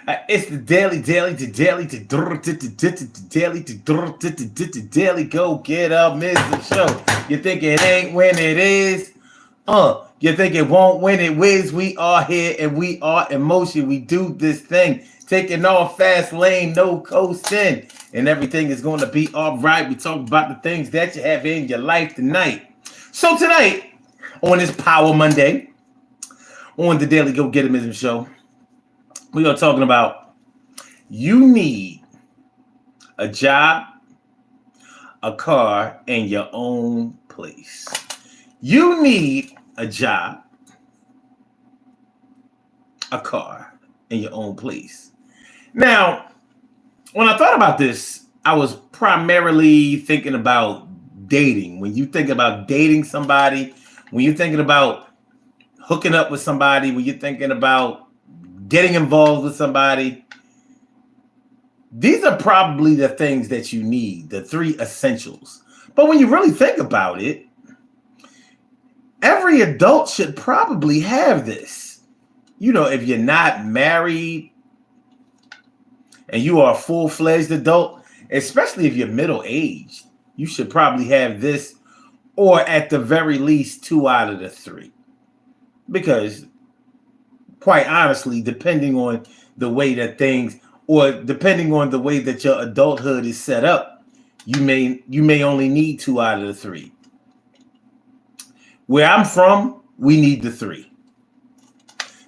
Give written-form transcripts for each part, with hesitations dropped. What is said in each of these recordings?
It's the daily go get up, Mr. Show. You think it ain't when it is? You think it won't when it whiz? We are here and we are in motion. We do this thing, taking off fast lane, no coasting, and everything is going to be all right. We talk about the things that you have in your life tonight. So tonight, on this Power Monday, on the Daily Go Get 'Em Show, we are talking about you need a job, a car, and your own place. You need a job, a car, and your own place. Now, when I thought about this, I was primarily thinking about dating. When you think about dating somebody, when you're thinking about hooking up with somebody, when you're thinking about getting involved with somebody, these are probably the things that you need, the three essentials. But when you really think about it, every adult should probably have this. You know, if you're not married and you are a full-fledged adult, especially if you're middle-aged, you should probably have this, or at the very least 2 out of the 3. Because quite honestly, depending on the way that things, or depending on the way that your adulthood is set up, you may only need 2 out of the 3. Where I'm from, we need the 3.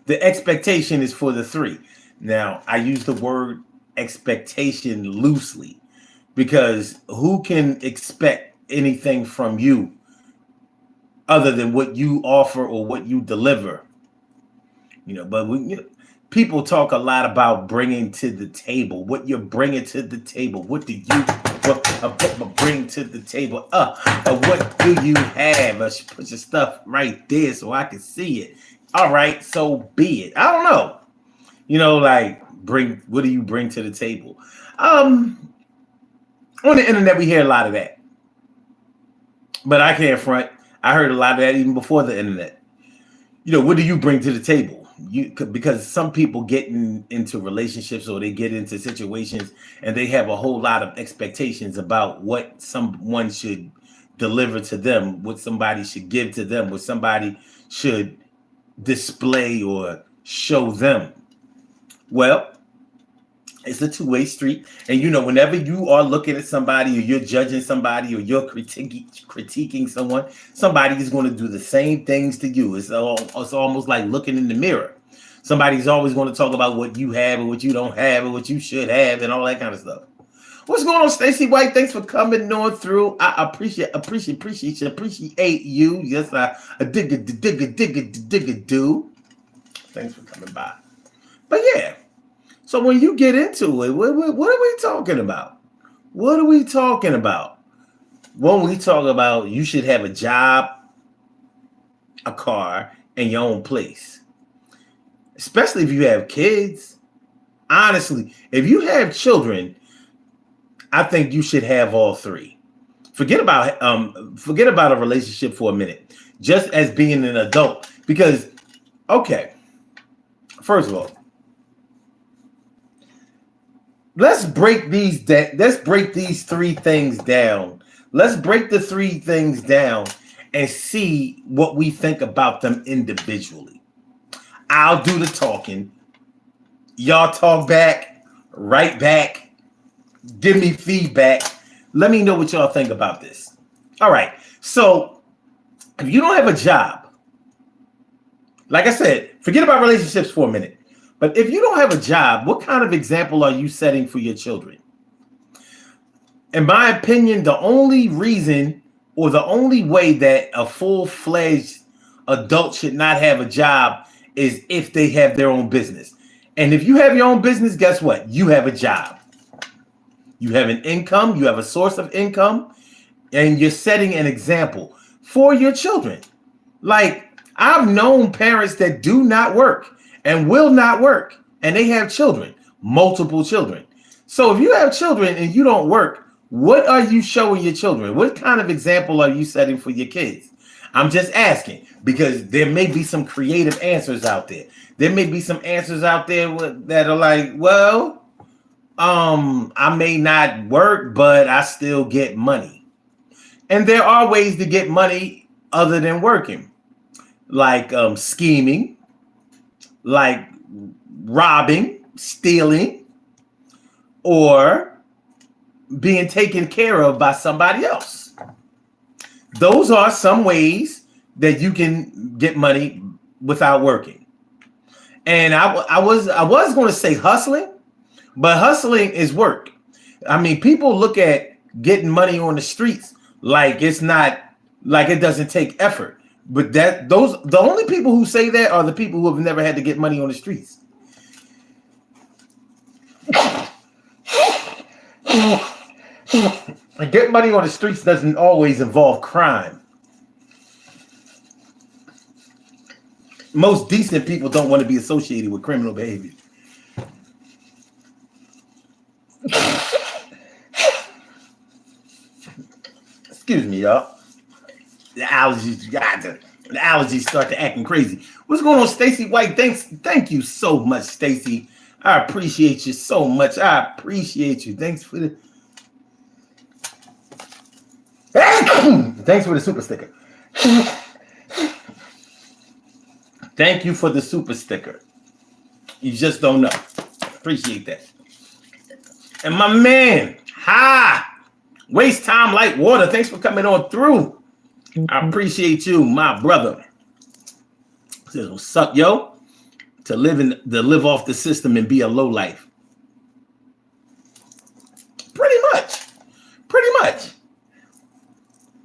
The expectation is for the 3. Now, I use the word expectation loosely because who can expect anything from you other than what you offer or what you deliver? But people talk a lot about bringing to the table, what you're bringing to the table. What do you bring to the table? What do you have? Put your stuff right there so I can see it. All right, so be it. I don't know. What do you bring to the table? On the internet, we hear a lot of that. But I can't front. I heard a lot of that even before the internet. What do you bring to the table? Because some people get into relationships or they get into situations and they have a whole lot of expectations about what someone should deliver to them, what somebody should give to them, what somebody should display or show them. Well, it's a two-way street. And whenever you are looking at somebody or you're judging somebody or you're critiquing someone, somebody is going to do the same things to you. It's almost like looking in the mirror. Somebody's always going to talk about what you have and what you don't have and what you should have and all that kind of stuff. What's going on, Stacey White? Thanks for coming on through. I appreciate you. Yes, I dig it, dude. Thanks for coming by. But yeah. So when you get into it, what are we talking about? What are we talking about? When we talk about you should have a job, a car, and your own place. Especially if you have kids. Honestly, if you have children, I think you should have all 3. Forget about a relationship for a minute. Just as being an adult. Because, okay, first of all, let's break these 3 things down. Let's break the 3 things down and see what we think about them individually. I'll do the talking. Y'all talk back, write back, give me feedback. Let me know what y'all think about this. All right. So if you don't have a job, like I said, forget about relationships for a minute. But if you don't have a job, what kind of example are you setting for your children? In my opinion, the only reason or the only way that a full-fledged adult should not have a job is if they have their own business. And if you have your own business, guess what? You have a job. You have an income. You have a source of income. And you're setting an example for your children. Like, I've known parents that do not work and will not work, and they have children, multiple children. So if you have children and you don't work, what are you showing your children? What kind of example are you setting for your kids? I'm just asking because there may be some creative answers out there. There may be some answers out there that are like, well, I may not work, but I still get money. And there are ways to get money other than working, like scheming, like robbing, stealing, or being taken care of by somebody else. Those are some ways that you can get money without working. And I was going to say hustling, but hustling is work. I mean, people look at getting money on the streets like it's not, like it doesn't take effort. But the only people who say that are the people who have never had to get money on the streets. And getting money on the streets doesn't always involve crime. Most decent people don't want to be associated with criminal behavior. Excuse me, y'all. The allergies start to acting crazy. What's going on, Stacy White? Thank you so much, Stacy. I appreciate you so much. I appreciate you. Thanks for the super sticker. Thank you for the super sticker. You just don't know. Appreciate that. And my man, waste time like water. Thanks for coming on through. I appreciate you, my brother. Says, what's up, yo? To live off the system and be a low life. Pretty much.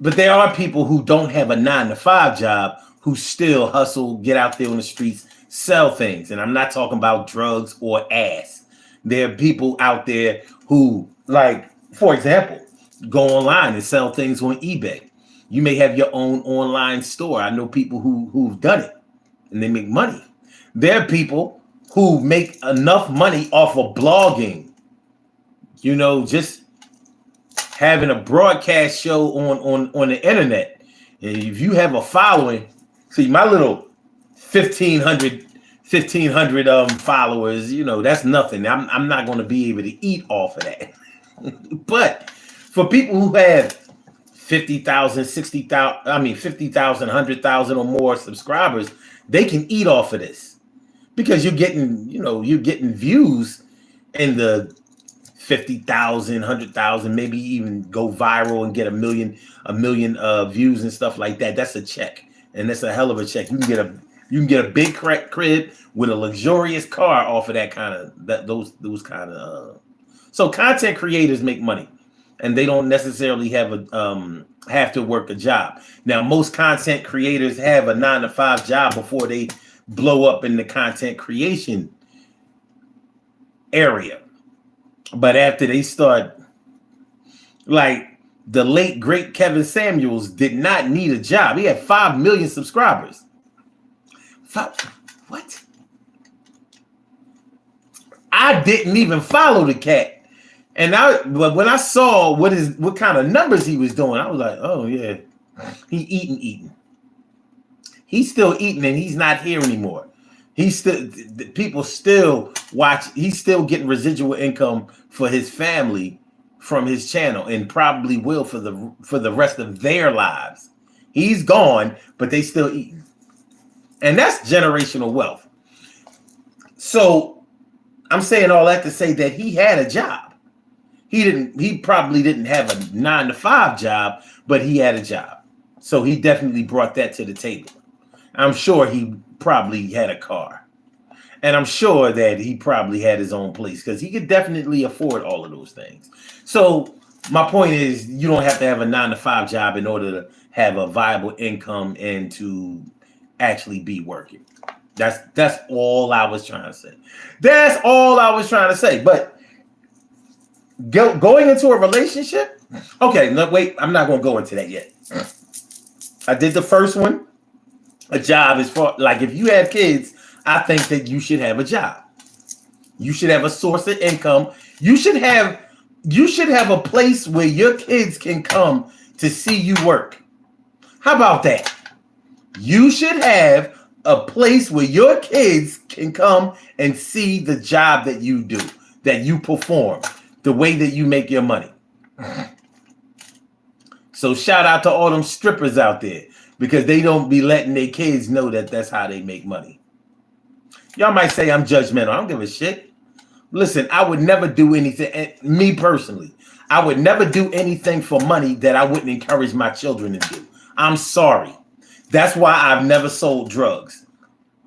But there are people who don't have a 9-to-5 job who still hustle, get out there on the streets, sell things. And I'm not talking about drugs or ass. There are people out there who, like, for example, go online and sell things on eBay. You may have your own online store. I know people who've done it and they make money. There are people who make enough money off of blogging, just having a broadcast show on the internet. And if you have a following, see my little 1,500 followers, that's nothing. I'm not going to be able to eat off of that. But for people who have 50,000, 60,000, 50,000, 100,000 or more subscribers, they can eat off of this because you're getting views in the 50,000, 100,000, maybe even go viral and get a million views and stuff like that. That's a check, and that's a hell of a check. You can get a big crib with a luxurious car off of those kind of. So content creators make money, and they don't necessarily have to work a job. Now, most content creators have a 9-to-5 job before they blow up in the content creation area. But after they start, like the late great Kevin Samuels did not need a job. He had 5 million subscribers. What? I didn't even follow the cat. And when I saw what kind of numbers he was doing, I was like, oh yeah, he eating. He's still eating, and he's not here anymore. People still watch. He's still getting residual income for his family from his channel, and probably will for the rest of their lives. He's gone, but they still eating, and that's generational wealth. So I'm saying all that to say that he had a job. He probably didn't have a 9-to-5 job, but he had a job. So he definitely brought that to the table. I'm sure he probably had a car. And I'm sure that he probably had his own place because he could definitely afford all of those things. So my point is, you don't have to have a 9-to-5 job in order to have a viable income and to actually be working. That's all I was trying to say. That's all I was trying to say. But going into a relationship, okay, no, wait, I'm not going to go into that yet. I did the first one. A job is for, like, if you have kids, I think that you should have a job. You should have a source of income. You should have a place where your kids can come to see you work. How about that? You should have a place where your kids can come and see the job that you do, that you perform, the way that you make your money. So shout out to all them strippers out there, because they don't be letting their kids know that that's how they make money. Y'all might say I'm judgmental. I don't give a shit. Listen, I would never do anything, me personally, I would never do anything for money that I wouldn't encourage my children to do. I'm sorry. That's why I've never sold drugs,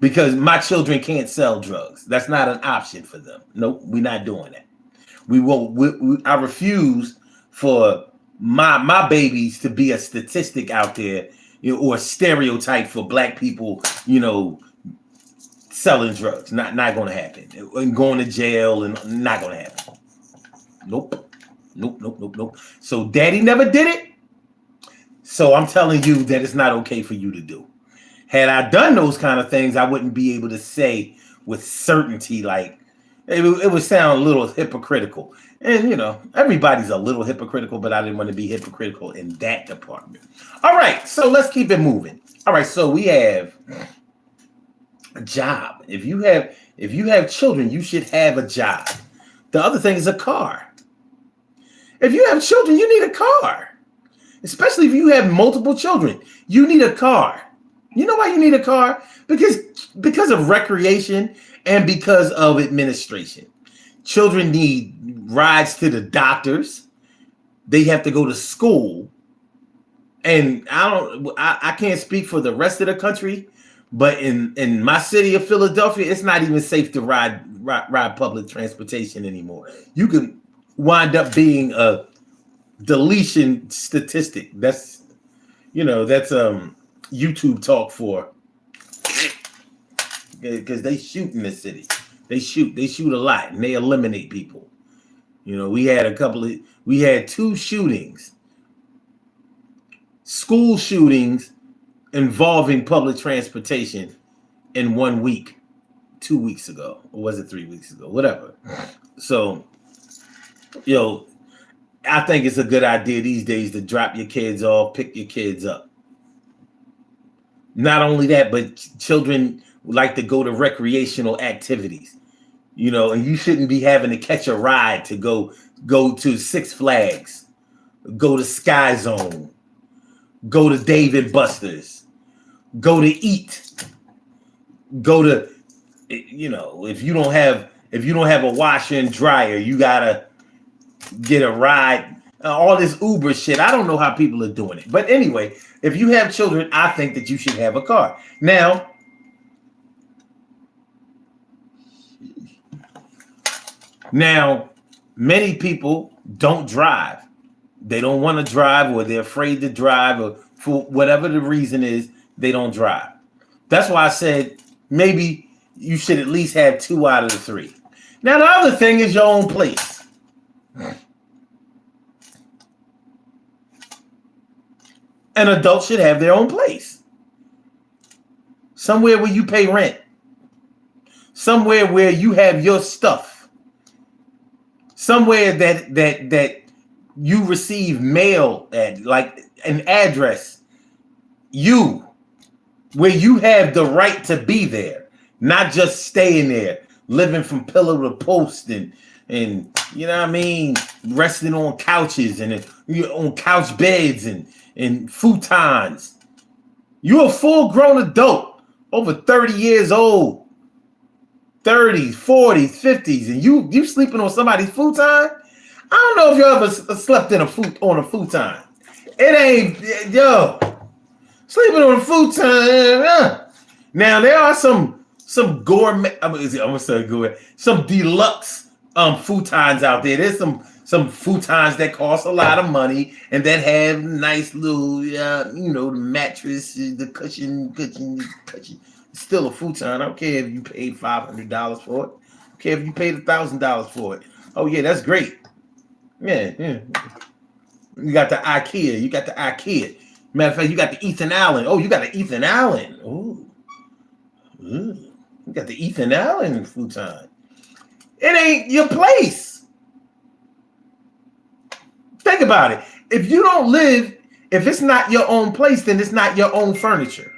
because my children can't sell drugs. That's not an option for them. Nope, we're not doing that. We won't. I refuse for my babies to be a statistic out there, or a stereotype for black people, selling drugs. Not going to happen. And going to jail, and not going to happen. Nope. So daddy never did it. So I'm telling you that it's not okay for you to do. Had I done those kind of things, I wouldn't be able to say with certainty, like it would sound a little hypocritical. And everybody's a little hypocritical, but I didn't want to be hypocritical in that department. All right, so let's keep it moving. All right, so we have a job. If you have children, you should have a job. The other thing is a car. If you have children, you need a car. Especially if you have multiple children, you need a car. You know why you need a car? Because of recreation and because of administration. Children need rides to the doctors. They have to go to school. And I can't speak for the rest of the country, but in my city of Philadelphia, it's not even safe to ride public transportation anymore. You can wind up being a deletion statistic. That's YouTube talk for, because they shoot in the city. They shoot a lot, and they eliminate people. We had 2 shootings, school shootings involving public transportation in 1 week, 2 weeks ago, or was it 3 weeks ago? Whatever. So, I think it's a good idea these days to drop your kids off, pick your kids up. Not only that, but children like to go to recreational activities, and you shouldn't be having to catch a ride to go to Six Flags, go to Sky Zone, go to Dave & Buster's, go to eat, go to, if you don't have a washer and dryer, you gotta get a ride. All this Uber shit. I don't know how people are doing it. But anyway, if you have children, I think that you should have a car. Now, many people don't drive. They don't want to drive, or they're afraid to drive, or for whatever the reason is, they don't drive. That's why I said maybe you should at least have 2 out of the 3. Now, the other thing is your own place. An adult should have their own place. Somewhere where you pay rent. Somewhere where you have your stuff. Somewhere that you receive mail at, like an address. Where you have the right to be there, not just staying there, living from pillar to post and resting on couches and on couch beds and futons. You're a full-grown adult, over 30 years old, 30s, 40s, 50s, and you sleeping on somebody's futon? I don't know if you ever slept on a futon. It ain't, sleeping on a futon. Now there are some gourmet, some deluxe futons out there. There's some futons that cost a lot of money and that have nice little, the mattress, the cushion. It's still a futon. I don't care if you paid $500 for it. I don't care if you paid $1,000 for it. Oh yeah, that's great. Yeah. You got the IKEA. Matter of fact, you got the Ethan Allen. Oh, you got the Ethan Allen. Ooh. You got the Ethan Allen futon. It ain't your place. Think about it. If it's not your own place, then it's not your own furniture.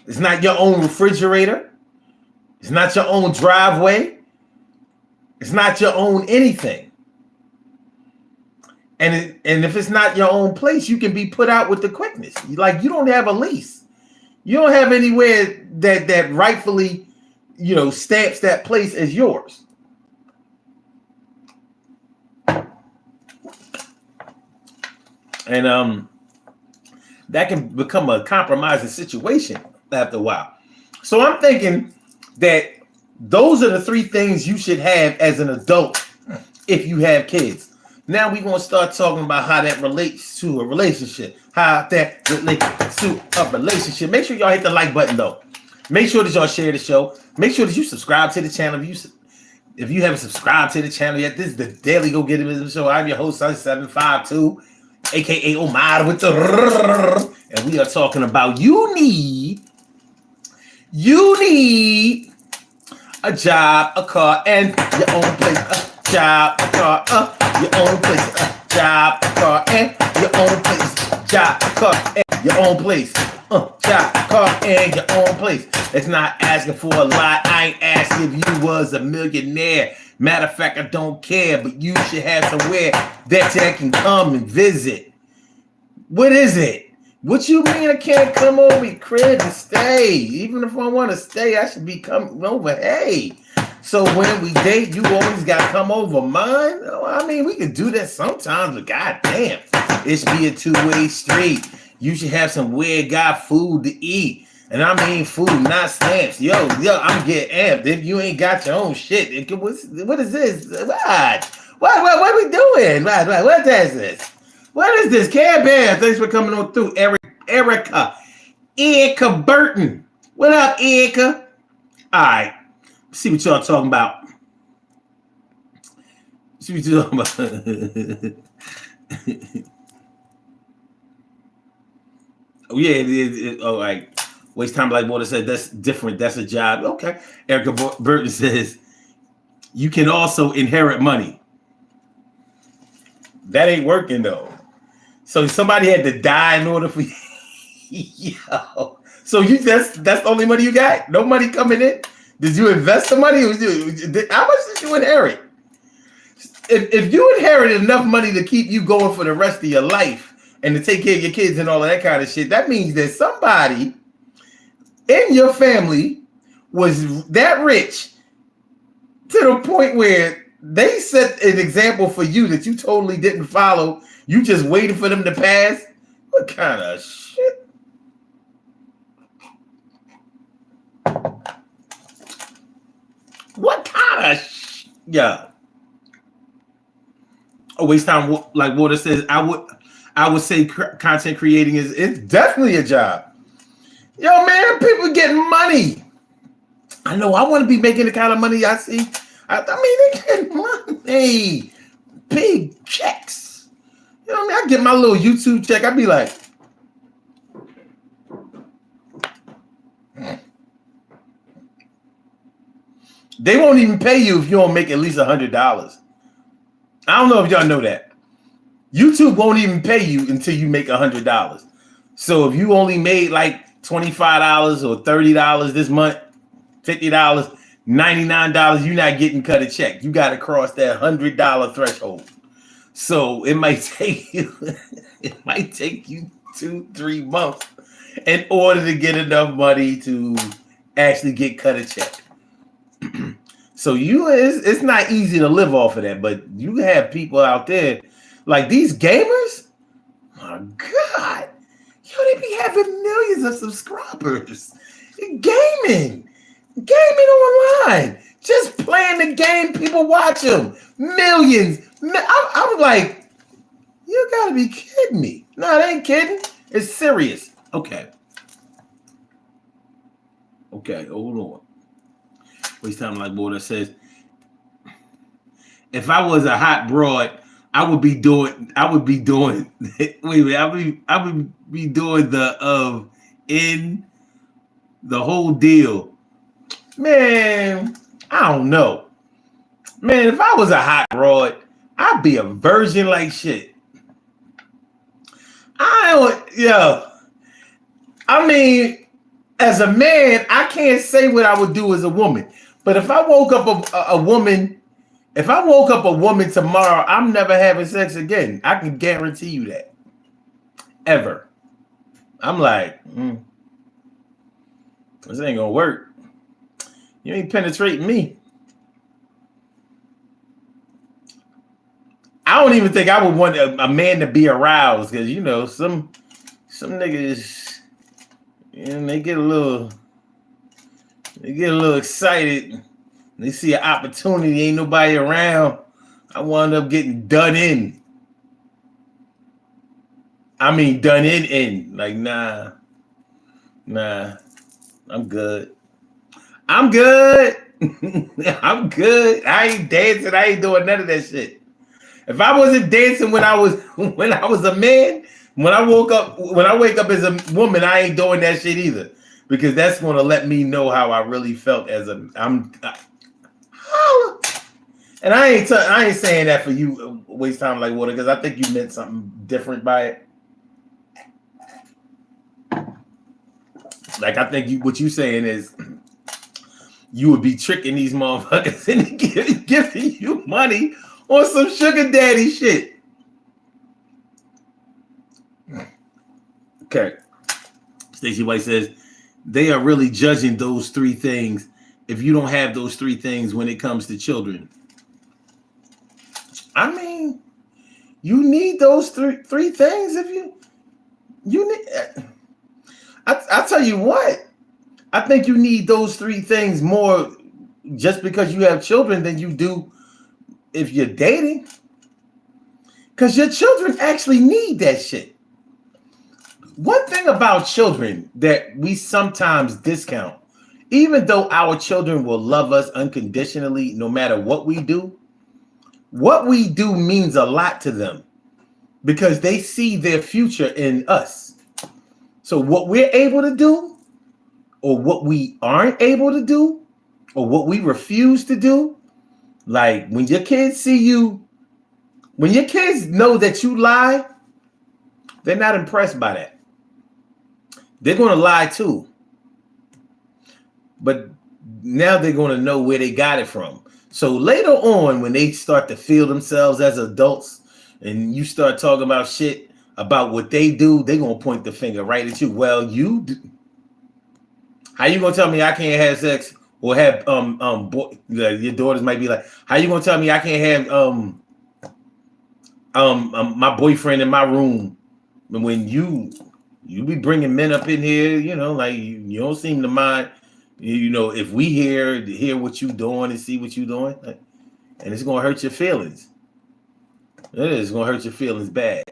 It's not your own refrigerator. It's not your own driveway. It's not your own anything. And if it's not your own place, you can be put out with the quickness. Like, you don't have a lease. You don't have anywhere that rightfully, stamps that place as yours. And that can become a compromising situation after a while. So I'm thinking that those are the three things you should have as an adult if you have kids. Now we're going to start talking about how that relates to a relationship. How that relates to a relationship. Make sure y'all hit the like button, though. Make sure that y'all share the show. Make sure that you subscribe to the channel. If you haven't subscribed to the channel yet, this is the Daily Go Get It Show. I'm your host, Sun752, a.k.a. Omar with the... And we are talking about you need a job, a car, and your own place. A job, a car, your own place. A job, a car, and your own place. Job, a car, and your own place. Job, car, and your own place. It's not asking for a lot. I ain't asking if you was a millionaire. Matter of fact, I don't care, but you should have somewhere that you can come and visit. What is it? What you mean I can't come over your crib and stay? Even if I want to stay, I should be coming over. Hey, so when we date, you always got to come over mine? I mean, we can do that sometimes, but goddamn, it should be a two-way street. You should have some weird guy food to eat. And I mean food, not stamps. Yo, I'm getting amped. If you ain't got your own shit, what is this? What are we doing? What is this? What is this? Care Bear, thanks for coming on through. Erica Burton. What up, Erica? All right. See what y'all talking about. See what you talking about. Oh, yeah. All right. Waste time like water said, that's different. That's a job. Okay. Erica Burton says, you can also inherit money. That ain't working, though. So somebody had to die in order for you. Yo. So that's the only money you got? No money coming in? Did you invest the money? How much did you inherit? If you inherited enough money to keep you going for the rest of your life and to take care of your kids and all of that kind of shit, that means that somebody in your family was that rich to the point where they set an example for you that you totally didn't follow. You just waited for them to pass. What kind of shit? What kind of shit? Yeah. Oh, waste time like water says. I would say content creating it's definitely a job. Yo, man, people getting money. I know. I want to be making the kind of money I see. I mean, they getting money, big checks. You know what I mean? I get my little YouTube check. I be like, they won't even pay you if you don't make at least $100. I don't know if y'all know that. YouTube won't even pay you until you make $100. So if you only made like $25 or $30 this month, $50, $99, you're not getting cut a check. You got to cross that $100 threshold. So it might take you 2-3 months in order to get enough money to actually get cut a check. So it's not easy to live off of that, but you have people out there like these gamers. My God, they be having millions of subscribers. Gaming online, just playing the game. People watch them, millions. I was like, you gotta be kidding me. No, they ain't kidding. It's serious. Okay, hold on. Waste time like water says, if I was a hot broad, I would be doing wait a minute, I would be doing the whole deal. Man, I don't know. Man, if I was a hot broad, I'd be a virgin like shit. I mean, As a man, I can't say what I would do as a woman. But if I woke up a woman, if I woke up a woman tomorrow, I'm never having sex again. I can guarantee you that. Ever. I'm like, this ain't gonna work. You ain't penetrating me. I don't even think I would want a man to be aroused because some niggas, they get a little excited. They see an opportunity, ain't nobody around. I wound up getting done in. I mean, done in. Like, nah, I'm good. I'm good. I'm good. I ain't dancing. I ain't doing none of that shit. If I wasn't dancing when I was a man, when I wake up as a woman, I ain't doing that shit either, because that's gonna let me know how I really felt as and I ain't saying that for you waste time like water, because I think you meant something different by it. Like, I think what you saying is you would be tricking these motherfuckers into giving you money on some sugar daddy shit. Okay. Stacey White says they are really judging those three things if you don't have those three things when it comes to children. I mean, you need those three things if you need. I tell you what, I think you need those three things more just because you have children than you do if you're dating. Because your children actually need that shit. One thing about children that we sometimes discount, even though our children will love us unconditionally no matter what we do means a lot to them because they see their future in us. So what we're able to do, or what we aren't able to do, or what we refuse to do, like when your kids see you, when your kids know that you lie, they're not impressed by that. They're going to lie too. But now they're going to know where they got it from. So later on, when they start to feel themselves as adults and you start talking about shit about what they do, they're going to point the finger right at you. Well, how you going to tell me I can't have sex or have, your daughters might be like, how you going to tell me I can't have, my boyfriend in my room when you be bringing men up in here, like you don't seem to mind, if we hear what you doing and see what you doing, and it's gonna hurt your feelings. It is gonna hurt your feelings bad.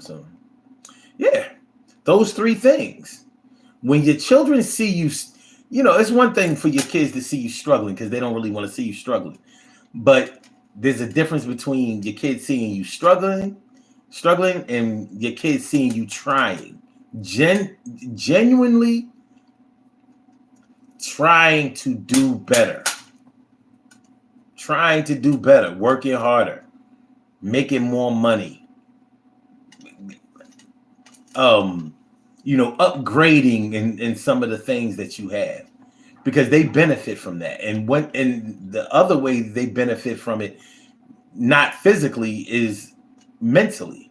So yeah, those three things. When your children see you, it's one thing for your kids to see you struggling because they don't really want to see you struggling, but there's a difference between your kids seeing you struggling and your kids seeing you trying, genuinely trying to do better, working harder, making more money, upgrading in some of the things that you have, because they benefit from that. And the other way they benefit from it, not physically, is mentally,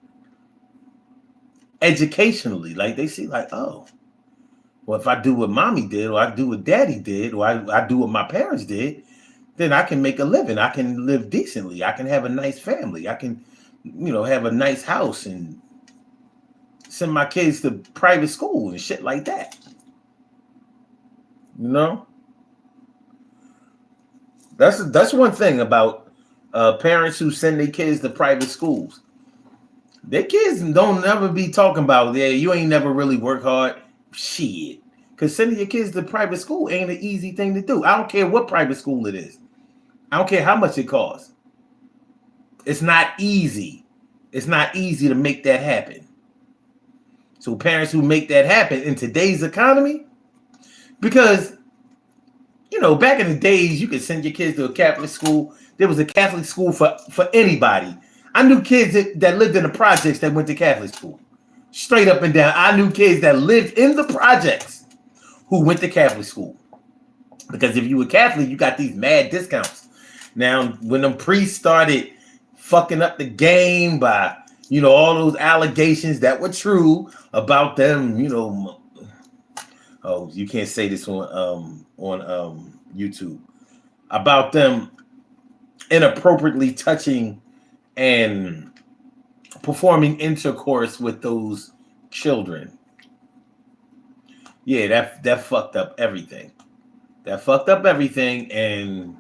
educationally. Like they see, like, oh, well, if I do what mommy did, or I do what daddy did, or I do what my parents did, then I can make a living. I can live decently. I can have a nice family. I can, have a nice house and send my kids to private school and shit like that. That's one thing about parents who send their kids to private schools. Their kids don't never be talking about, yeah, you ain't never really work hard. Shit. Because sending your kids to private school ain't an easy thing to do. I don't care what private school it is. I don't care how much it costs. It's not easy. It's not easy to make that happen. So parents who make that happen in today's economy, because, back in the days, you could send your kids to a Catholic school. There was a Catholic school for anybody. I knew kids that lived in the projects that went to Catholic school. Straight up and down. I knew kids that lived in the projects who went to Catholic school. Because if you were Catholic, you got these mad discounts. Now, when them priests started fucking up the game by, all those allegations that were true about them, oh, you can't say this on YouTube, about them inappropriately touching and performing intercourse with those children. Yeah, that fucked up everything. That fucked up everything, and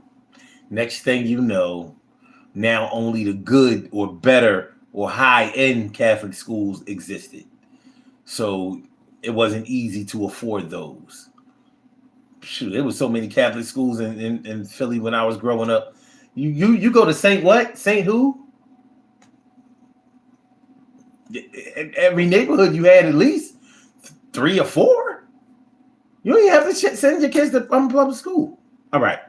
next thing you know, now only the good or better or high-end Catholic schools existed. So it wasn't easy to afford those. Shoot, there was so many Catholic schools in Philly when I was growing up. You go to Saint what? Saint who? Every neighborhood you had at least 3 or 4. You don't even have to send your kids to public school. All right.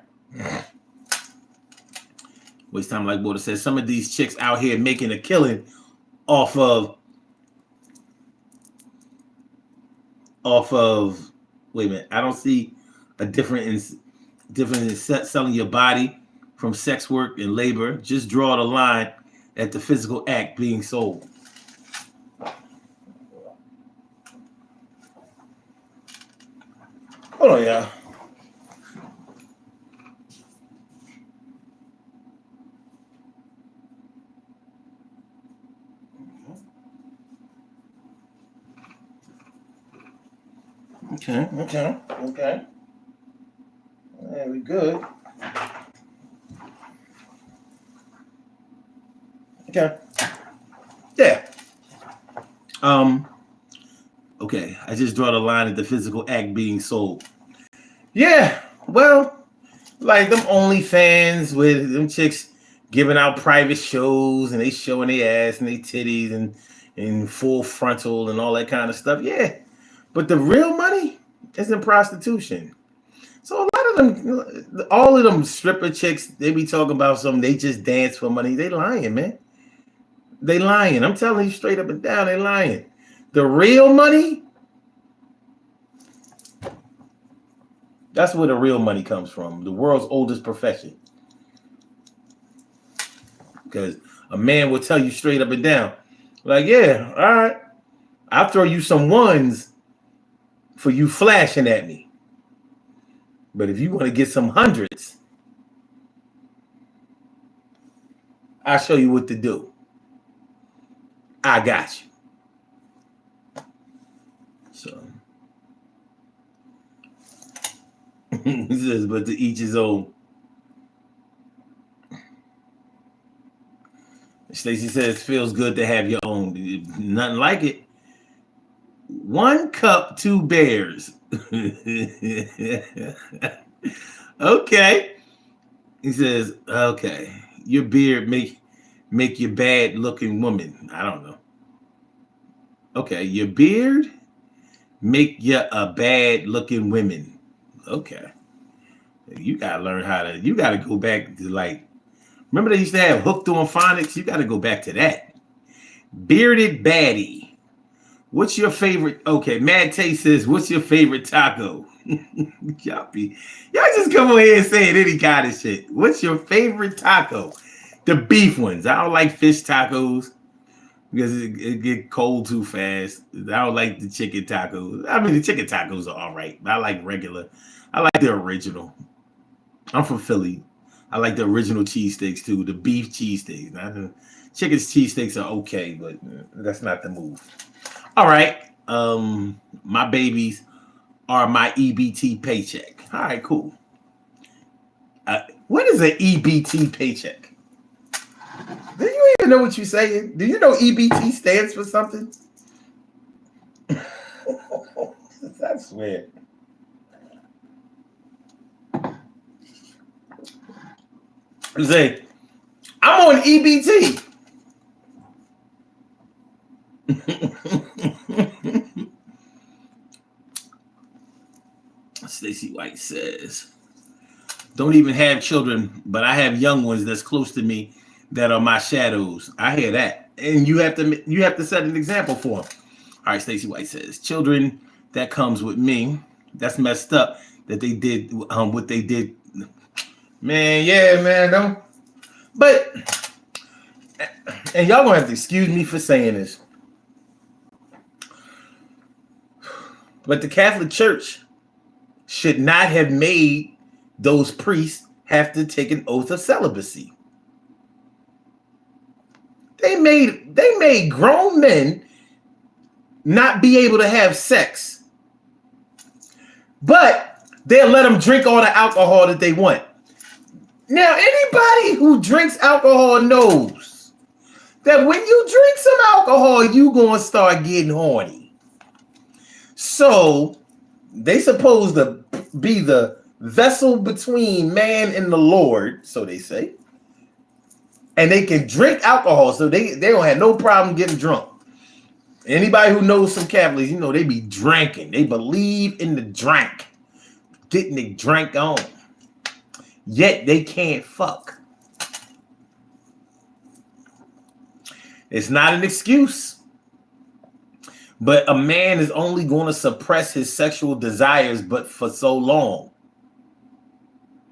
Waste time like Border says. Some of these chicks out here making a killing off of. Wait a minute. I don't see a difference in selling your body from sex work and labor. Just draw the line at the physical act being sold. Hold on, y'all. Okay. Yeah, we good. Okay. Yeah. Okay. I just draw the line at the physical act being sold. Yeah. Well, like them OnlyFans with them chicks giving out private shows and they showing their ass and their titties and full frontal and all that kind of stuff. Yeah. But the real money is in prostitution. So a lot of them, all of them stripper chicks, they be talking about something. They just dance for money. They lying, man. They lying. I'm telling you straight up and down, they lying. The real money, that's where the real money comes from. The world's oldest profession. Because a man will tell you straight up and down, like, yeah, all right, I'll throw you some ones for you flashing at me. But if you want to get some hundreds, I'll show you what to do. I got you. So he says, but to each his own. Stacy says, feels good to have your own. Nothing like it. 1 cup, 2 bears. Okay. He says, okay. Your beard make you bad looking woman. I don't know. Okay, your beard make you a bad looking woman. Okay. You gotta learn you gotta go back to remember they used to have Hooked on Phonics? You gotta go back to that. Bearded baddie. What's your favorite? Okay, Mad Taste says, what's your favorite taco? Y'all just come on here and saying any kind of shit. What's your favorite taco? The beef ones. I don't like fish tacos because it get cold too fast. I don't like the chicken tacos. I mean, the chicken tacos are all right, but I like regular. I like the original. I'm from Philly. I like the original cheesesteaks too, the beef cheesesteaks. The chicken cheesesteaks are okay, but that's not the move. All right. My babies are my EBT paycheck. All right, cool. What is an EBT paycheck? Do you even know what you're saying? Do you know EBT stands for something? I swear. Say, I'm on EBT. Stacy White says, don't even have children, but I have young ones that's close to me that are my shadows. I hear that. And you have to set an example for them. All right, Stacey White says, children, that comes with me. That's messed up that they did what they did. Man, yeah, man. Don't. But, and y'all gonna have to excuse me for saying this, but the Catholic Church should not have made those priests have to take an oath of celibacy. They made grown men not be able to have sex, but they'll let them drink all the alcohol that they want. Now, anybody who drinks alcohol knows that when you drink some alcohol, you gonna start getting horny. So they supposed to be the vessel between man and the Lord, so they say. And they can drink alcohol, so they don't have no problem getting drunk. Anybody who knows some Catholics, you know, they be drinking. They believe in the drink, getting the drink on. Yet they can't fuck. It's not an excuse. But a man is only going to suppress his sexual desires, but for so long.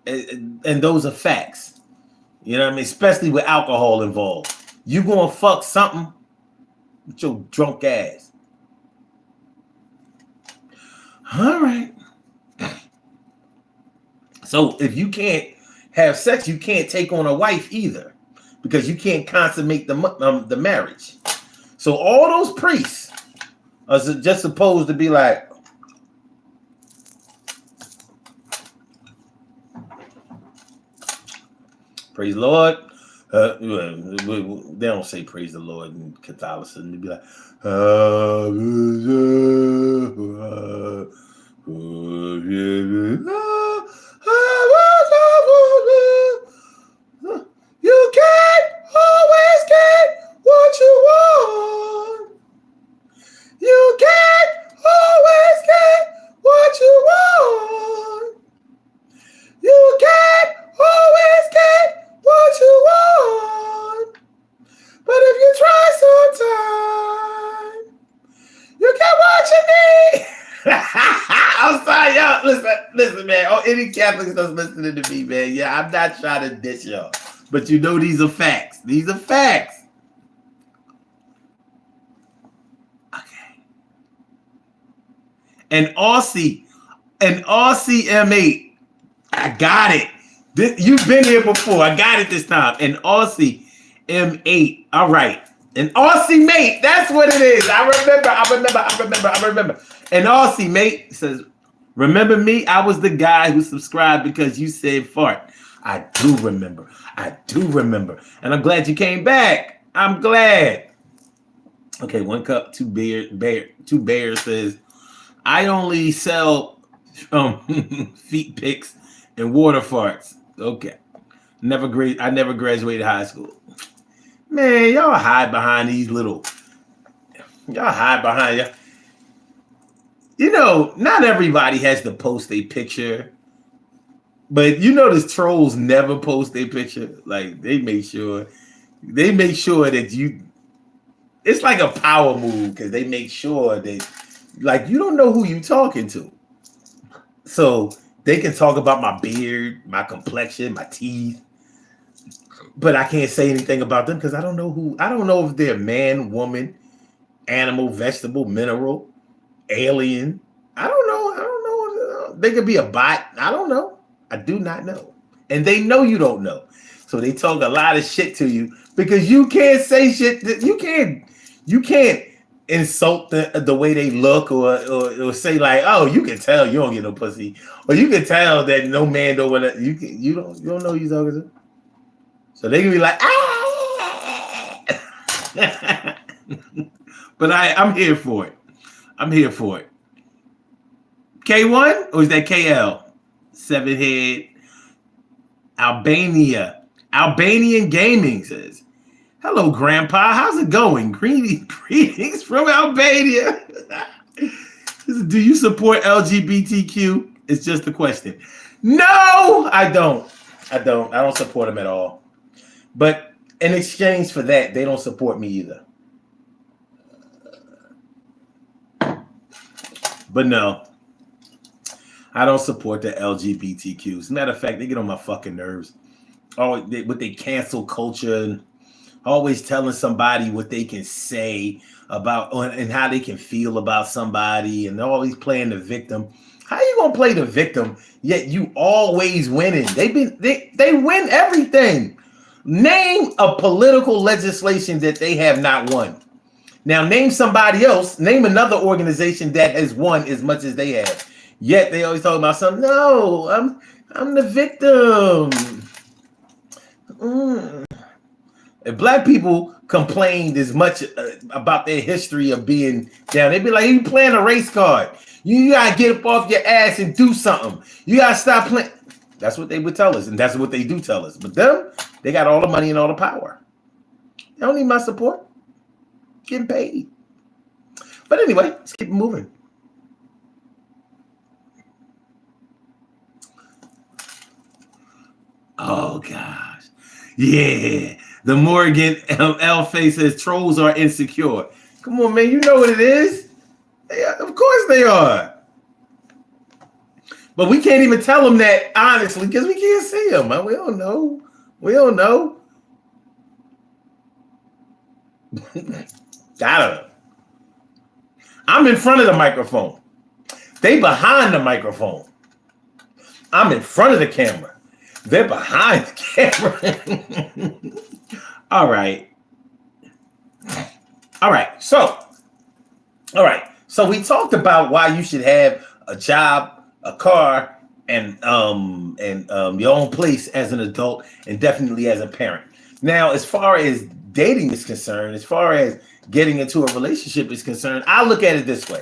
And those are facts. You know what I mean? Especially with alcohol involved. You going to fuck something with your drunk ass. All right. So if you can't have sex, you can't take on a wife either, because you can't consummate the marriage. So all those priests are just supposed to be like, praise the Lord. They don't say praise the Lord in Catholicism. They be like, you can't always get what you want. You can't always get what you want. You can't always get what you want. But if you try sometime, you get what you need. I'm sorry, y'all. Listen, man. Oh, any Catholics that's listening to me, man. Yeah, I'm not trying to diss y'all. But you know these are facts. These are facts. Okay. An Aussie M8. I got it. You've been here before. I got it this time. An Aussie M8. All right. An Aussie mate. That's what it is. I remember. An Aussie mate says, remember me? I was the guy who subscribed because you said fart. I do remember. And I'm glad you came back. I'm glad. Okay, 1 cup, 2 bears says, I only sell feet pics and water farts. Okay. I never graduated high school. Man, y'all hide behind these little. Y'all hide behind y'all. You know, not everybody has to post a picture. But you notice trolls never post a picture. Like they make sure that you. It's like a power move because they make sure that, like, you don't know who you talking to. So they can talk about my beard, my complexion, my teeth, but I can't say anything about them because I don't know if they're man, woman, animal, vegetable, mineral, alien. I don't know. They could be a bot. I don't know. I do not know. And they know you don't know. So they talk a lot of shit to you because you can't say shit. You can't insult the way they look or say like, oh, you can tell you don't get no pussy. Or you can tell that no man don't want to, you don't know who you're talking to. So they can be like, ah. But I'm here for it. K1 or is that KL? 7-head. Albanian Gaming says, hello, Grandpa. How's it going? Greetings from Albania. Do you support LGBTQ? It's just a question. No, I don't. I don't support them at all. But in exchange for that, they don't support me either. But no, I don't support the LGBTQs. As a matter of fact, they get on my fucking nerves. Oh, with they cancel culture and always telling somebody what they can say about and how they can feel about somebody, and they're always playing the victim. How you gonna play the victim yet you always winning? They win everything. Name a political legislation that they have not won. Now name somebody else. Name another organization that has won as much as they have. Yet they always talk about something. No, I'm the victim. If black people complained as much about their history of being down, they'd be like, "You playing a race card? You gotta get up off your ass and do something. You gotta stop playing." That's what they would tell us, and that's what they do tell us. But them, they got all the money and all the power. They don't need my support. Getting paid. But anyway, let's keep moving. Oh gosh, yeah. The Morgan L face says trolls are insecure. Come on, man, you know what it is. Of course they are. But we can't even tell them that honestly because we can't see them. We don't know. We don't know. Got I'm in front of the microphone. They behind the microphone. I'm in front of the camera. They're behind the camera. All right. So we talked about why you should have a job, a car, and your own place as an adult, and definitely as a parent. Now, as far as dating is concerned, as far as getting into a relationship is concerned, I look at it this way.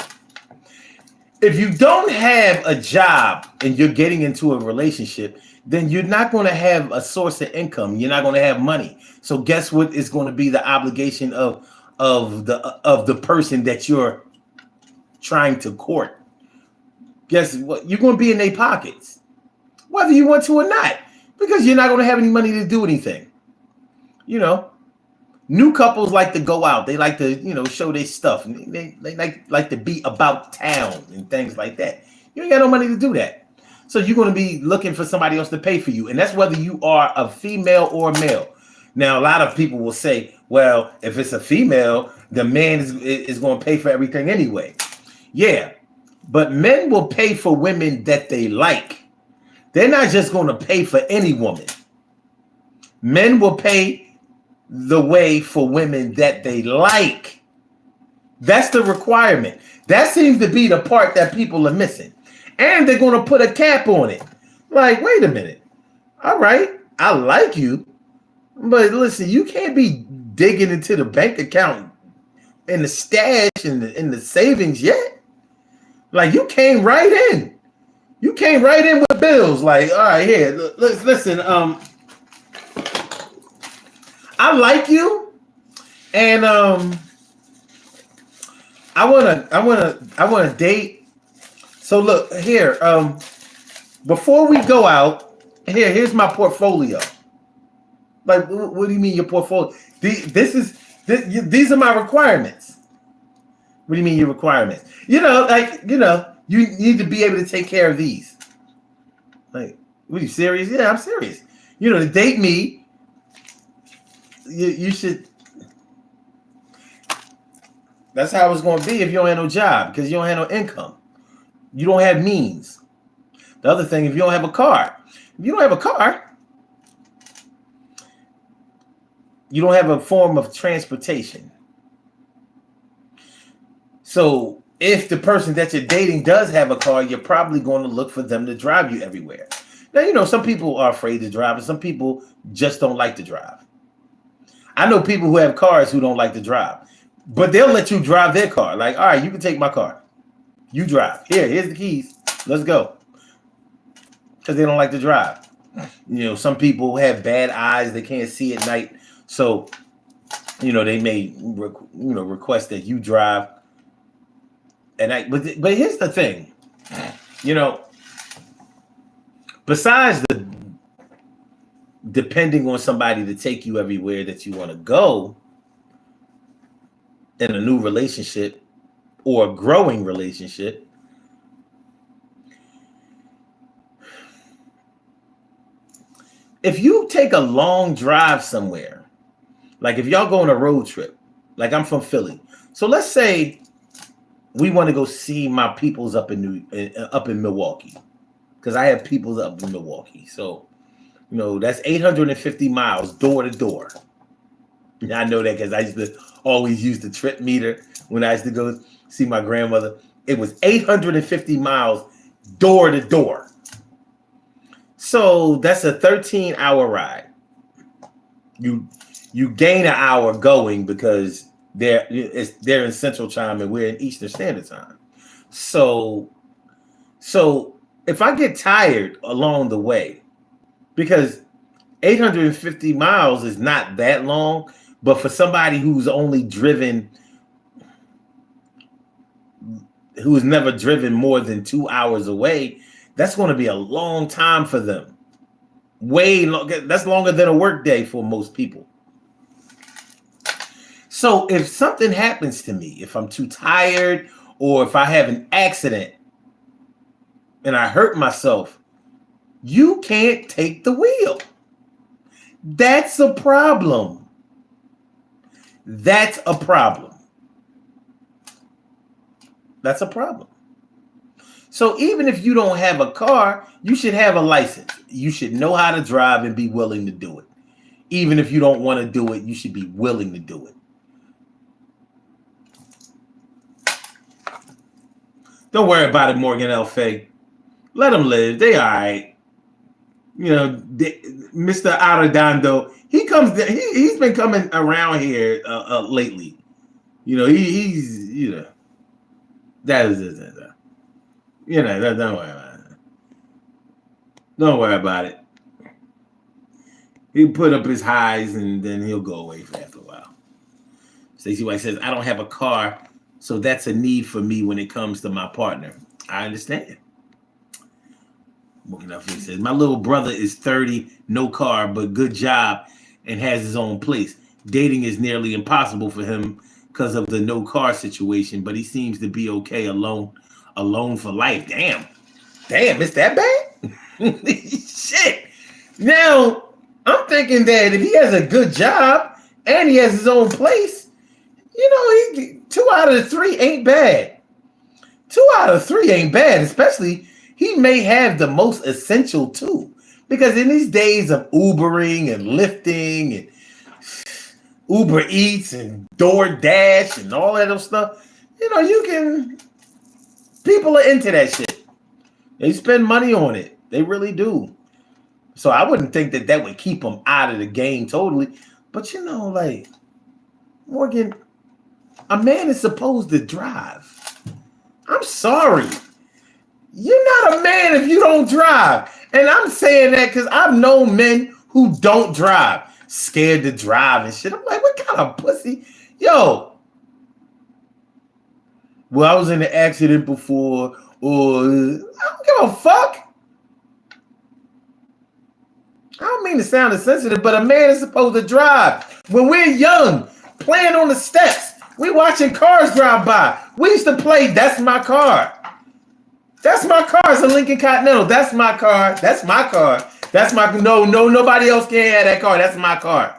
If you don't have a job and you're getting into a relationship, then you're not going to have a source of income. You're not going to have money. So guess what is going to be the obligation of the person that you're trying to court? Guess what? You're going to be in their pockets, whether you want to or not, because you're not going to have any money to do anything. You know, new couples like to go out. They like to, show their stuff. They like to be about town and things like that. You ain't got no money to do that. So you're going to be looking for somebody else to pay for you. And that's whether you are a female or a male. Now, a lot of people will say, well, if it's a female, the man is going to pay for everything anyway. Yeah, but men will pay for women that they like. They're not just going to pay for any woman. Men will pay the way for women that they like. That's the requirement. That seems to be the part that people are missing. And they're going to put a cap on it. Like, wait a minute. All right, I like you. But listen, you can't be digging into the bank account and the stash and the savings yet. Like, you came right in. You came right in with bills. Like, all right, here, listen, I like you, and I wanna date. So look here. Before we go out, here's my portfolio. Like, what do you mean your portfolio? These are my requirements. What do you mean your requirements? You need to be able to take care of these. Like, what are you serious? Yeah, I'm serious. To date me, you should. That's how it's going to be if you don't have no job, because you don't have no income. You don't have means. The other thing, if you don't have a car, you don't have a form of transportation. So if the person that you're dating does have a car, you're probably going to look for them to drive you everywhere. Now, some people are afraid to drive, and some people just don't like to drive. I know people who have cars who don't like to drive, but they'll let you drive their car. Like, all right, you can take my car. You drive. Here's the keys. Let's go. Because they don't like to drive. Some people have bad eyes. They can't see at night. So, they may, request that you drive at night. But here's the thing. Besides depending on somebody to take you everywhere that you want to go in a new relationship or a growing relationship, if you take a long drive somewhere, like if y'all go on a road trip, like I'm from Philly, so let's say we want to go see my peoples up in Milwaukee, because I have peoples up in Milwaukee. So that's 850 miles door to door. I know that because I used to always use the trip meter when I used to go see my grandmother. It was 850 miles door to door. So that's a 13-hour ride. You gain an hour going because they're in Central Time and we're in Eastern Standard Time. So if I get tired along the way, because 850 miles is not that long, but for somebody who's never driven more than 2 hours away, that's going to be a long time for them. Way longer. That's longer than a work day for most people. So if something happens to me, if I'm too tired, or if I have an accident and I hurt myself, you can't take the wheel. That's a problem. That's a problem. That's a problem. So even if you don't have a car, you should have a license. You should know how to drive and be willing to do it. Even if you don't want to do it, you should be willing to do it. Don't worry about it, Morgan L. Fay. Let them live. They all right. Mr. Arredondo, he's been coming around here lately. He's that is don't worry about it. Don't worry about it. He'll put up his highs and then he'll go away after a while. Stacey White says, I don't have a car, so that's a need for me when it comes to my partner. I understand. Morgan L. Fay says, my little brother is 30, no car, but good job and has his own place. Dating is nearly impossible for him because of the no car situation, but he seems to be okay alone for life. Damn, it's that bad? Shit. Now, I'm thinking that if he has a good job and he has his own place, 2 out of 3 ain't bad. 2 out of 3 ain't bad, especially he may have the most essential too. Because in these days of Ubering and Lyfting and Uber Eats and DoorDash and all that other stuff, people are into that shit. They spend money on it. They really do. So I wouldn't think that would keep them out of the game totally. But Morgan, a man is supposed to drive. I'm sorry. You're not a man if you don't drive. And I'm saying that because I've known men who don't drive, scared to drive and shit. I'm like, what kind of pussy? Yo. Well, I was in an accident before, or I don't give a fuck. I don't mean to sound insensitive, but a man is supposed to drive. When we're young, playing on the steps, we watching cars drive by. We used to play, that's my car. That's my car. It's a Lincoln Continental. That's my car. That's my car. That's my, no, nobody else can have that car. That's my car.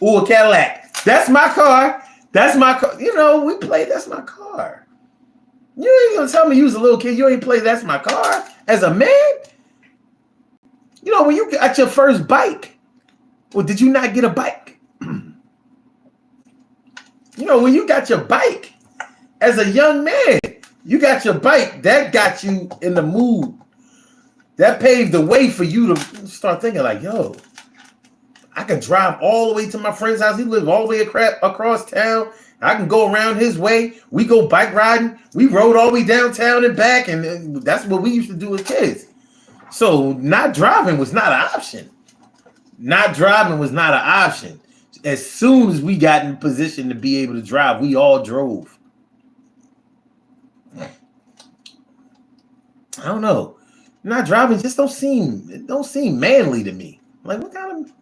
Ooh, a Cadillac. That's my car. That's my car. We play, that's my car. You ain't gonna tell me you was a little kid, you ain't play that's my car as a man? When you got your first bike, or did you not get a bike? When you got your bike as a young man, you got your bike, that got you in the mood. That paved the way for you to start thinking like, yo, I can drive all the way to my friend's house. He lives all the way across town. I can go around his way. We go bike riding. We rode all the way downtown and back, and that's what we used to do as kids. So not driving was not an option. Not driving was not an option. As soon as we got in position to be able to drive, we all drove. I don't know. Not driving just don't seem manly to me. Like what kind of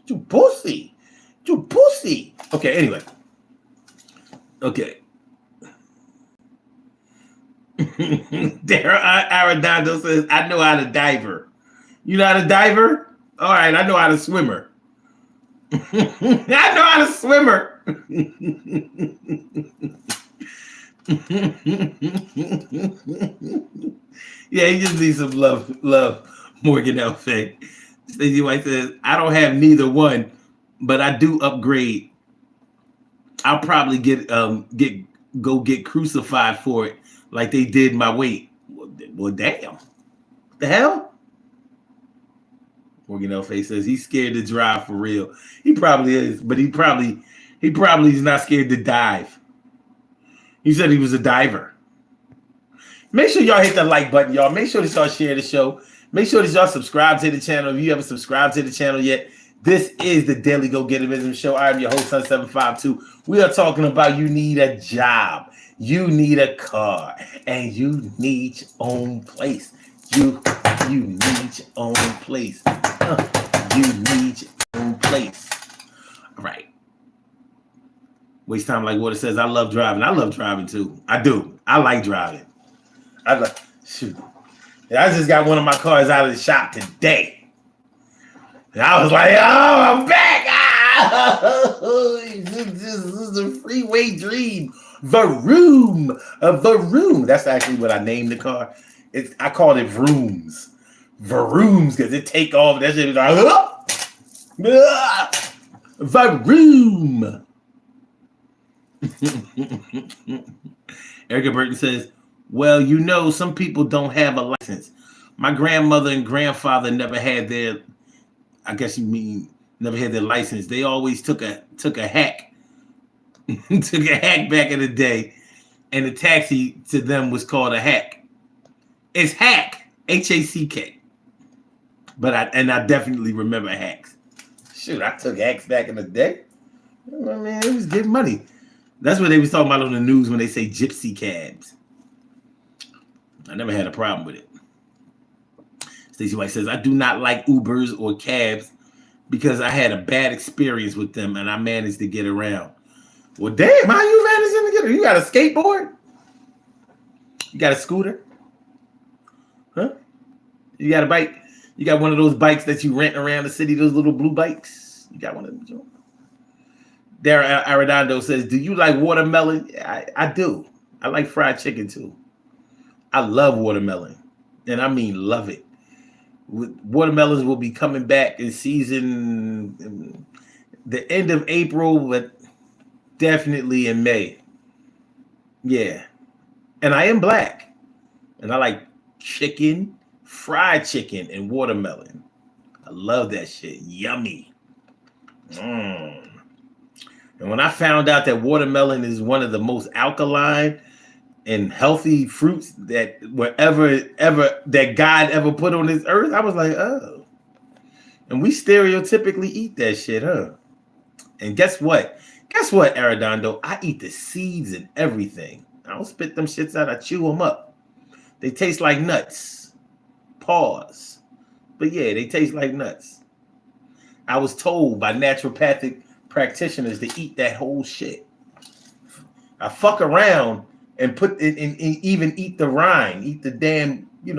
you pussy. Okay, anyway. Okay. Arredondo says, I know how to diver. You know how to diver? All right, I know how to swimmer. I know how to swimmer. Yeah, he just needs some love, Morgan Elfay. Stacey White says, I don't have neither one, but I do upgrade. I'll probably go get crucified for it, like they did my weight. Well, damn. What the hell? Morgan Elfay says he's scared to drive for real. He probably is, but he probably is not scared to dive. He said he was a diver. Make sure y'all hit the like button, y'all. Make sure that y'all share the show. Make sure that y'all subscribe to the channel. If you haven't subscribed to the channel yet, this is the Daily Go Getivism Show. I am your host, Sun752. We are talking about you need a job, you need a car, and you need your own place. You need your own place. You need your own place. All right. Waste time like water says, I love driving. I love driving too. I do. I like driving. Shoot. I just got one of my cars out of the shop today. And I was like, oh, I'm back. This is a freeway dream. The room. That's actually what I named the car. I called it Vrooms. Vrooms, because it take off. That shit is like, the room. Erica Burton says, well, you know, some people don't have a license. My grandmother and grandfather never had their, I guess you mean never had their license. They always took a hack. Took a hack back in the day. And the taxi to them was called a hack. It's hack. H-A-C-K. But I definitely remember hacks. Shoot, I took hacks back in the day. I mean, it was getting money. That's what they was talking about on the news when they say gypsy cabs. I never had a problem with it. Stacey White says, I do not like Ubers or cabs because I had a bad experience with them and I managed to get around. Well, damn, how you managing to get around? You got a skateboard? You got a scooter? Huh? You got a bike? You got one of those bikes that you rent around the city, those little blue bikes? You got one of them, Joe? Darren Arredondo says, do you like watermelon? I do. I like fried chicken too. I love watermelon. And I mean love it. Watermelons will be coming back in season the end of April, but definitely in May. Yeah. And I am black. And I like chicken, fried chicken, and watermelon. I love that shit. Yummy. And when I found out that watermelon is one of the most alkaline and healthy fruits that that God ever put on this earth, I was like, oh. And we stereotypically eat that shit, huh? And guess what? Arredondo? I eat the seeds and everything. I don't spit them shits out. I chew them up. They taste like nuts. Pause. But yeah, they taste like nuts. I was told by naturopathic practitioners to eat that whole shit. I fuck around and even eat the rind, eat the damn, if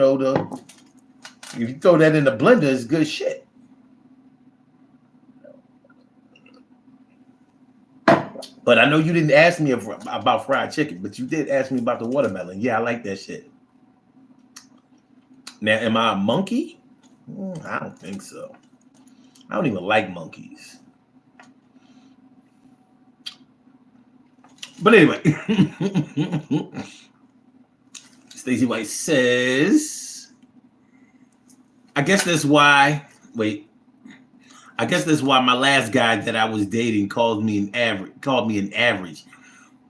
you throw that in the blender, it's good shit. But I know you didn't ask me about fried chicken, but you did ask me about the watermelon. Yeah, I like that shit. Now, am I a monkey? I don't think so. I don't even like monkeys. But anyway, Stacey White says, I guess that's why my last guy that I was dating called me an average,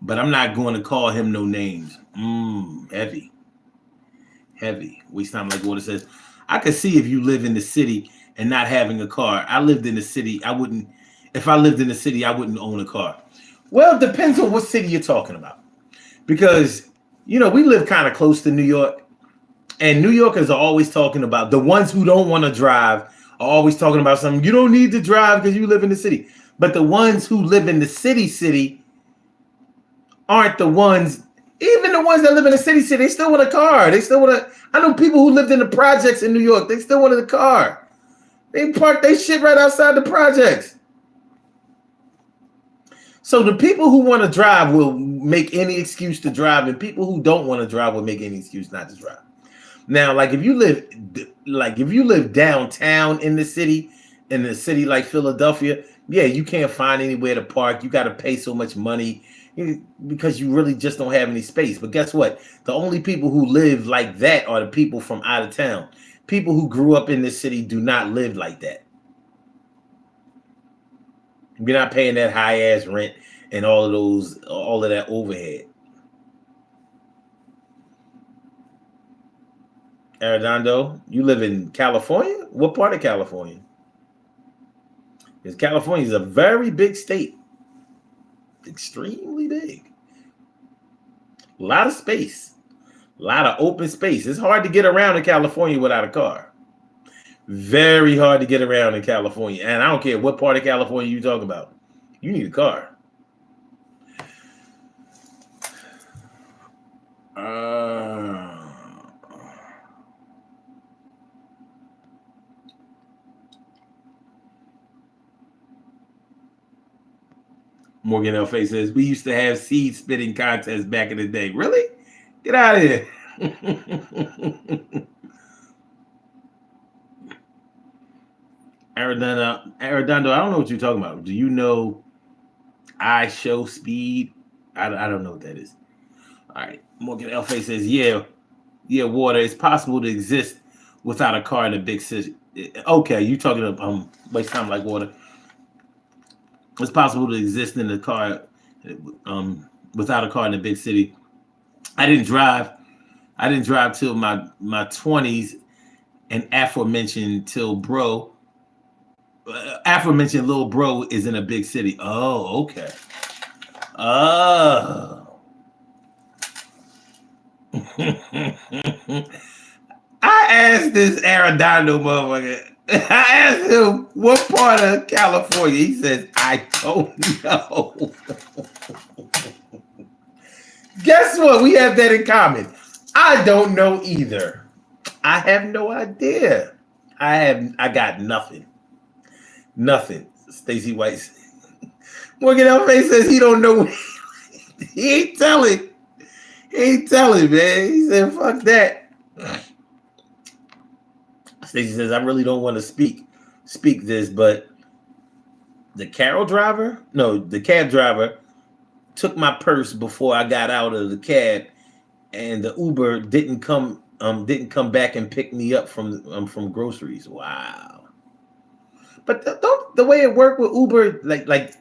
but I'm not going to call him no names. Heavy. Waste time like water says, I could see if you live in the city and not having a car. I lived in the city. If I lived in the city, I wouldn't own a car. Well, it depends on what city you're talking about. Because, we live kind of close to New York. And New Yorkers are always talking about, the ones who don't want to drive are always talking about something. You don't need to drive because you live in the city. But the ones who live in the city aren't the ones Even the ones that live in the city, they still want a car. They still want a. I know people who lived in the projects in New York. They still wanted a car. They park their shit right outside the projects. So the people who want to drive will make any excuse to drive, and people who don't want to drive will make any excuse not to drive. Now, like if you live downtown in a city like Philadelphia, yeah, you can't find anywhere to park. You got to pay so much money because you really just don't have any space. But guess what? The only people who live like that are the people from out of town. People who grew up in this city do not live like that. You're not paying that high ass rent and all of that overhead. Arredondo, you live in California? What part of California? Because California is a very big state. Extremely big. A lot of space. A lot of open space. It's hard to get around in California without a car. Very hard to get around in California. And I don't care what part of California you're talking about. You need a car. Morgan L. Face says, we used to have seed spitting contests back in the day. Really? Get out of here. Arredondo, I don't know what you're talking about. Do you know I show speed? I don't know what that is. All right. Morgan L. Face says, yeah, water. It's possible to exist without a car in a big city. Okay, you talking about waste time like water. It's possible to exist in a car without a car in a big city. I didn't drive till my 20s, and aforementioned little bro is in a big city. Oh, okay. Oh. I asked this Arredondo motherfucker. I asked him what part of California. He says, I don't know. Guess what? We have that in common. I don't know either. I have no idea. I got nothing. Nothing. Stacey White. Morgan L. Face says he don't know. He ain't telling. He ain't telling, man. He said, fuck that. Stacey says, I really don't want to speak this, but the cab driver took my purse before I got out of the cab, and the Uber didn't come back and pick me up from groceries. Wow. But the way it worked with Uber, like